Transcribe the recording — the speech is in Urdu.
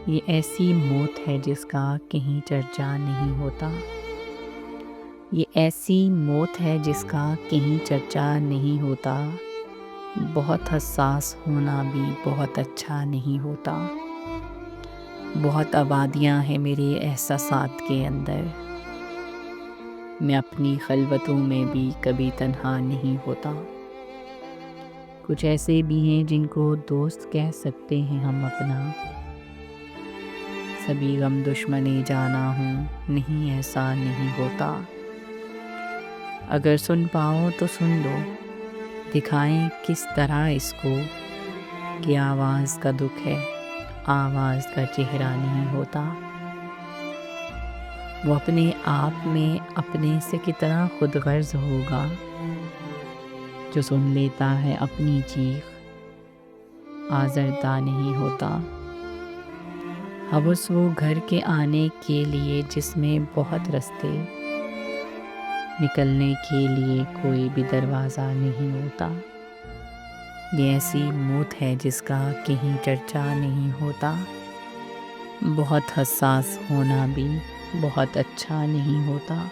یہ ایسی موت ہے جس کا کہیں چرچا نہیں ہوتا۔ یہ ایسی موت ہے جس کا کہیں چرچا نہیں ہوتا۔ بہت حساس ہونا بھی بہت اچھا نہیں ہوتا۔ بہت آبادیاں ہیں میرے احساسات کے اندر۔ میں اپنی خلوتوں میں بھی کبھی تنہا نہیں ہوتا۔ کچھ ایسے بھی ہیں جن کو دوست کہہ سکتے ہیں ہم اپنا۔ سبھی غم دشمنی جانا ہوں، نہیں ایسا نہیں ہوتا۔ اگر سن پاؤ تو سن لو، دکھائیں کس طرح اس کو کہ آواز کا دکھ ہے، آواز کا چہرہ نہیں ہوتا۔ وہ اپنے آپ میں اپنے سے کتنا خود غرض ہوگا جو سن لیتا ہے اپنی چیخ، آزردہ نہیں ہوتا۔ ہوس وہ گھر کے آنے کے لیے جس میں بہت رستے، نکلنے کے لیے کوئی بھی دروازہ نہیں ہوتا۔ یہ ایسی موت ہے جس کا کہیں چرچا نہیں ہوتا۔ بہت حساس ہونا بھی بہت اچھا نہیں ہوتا۔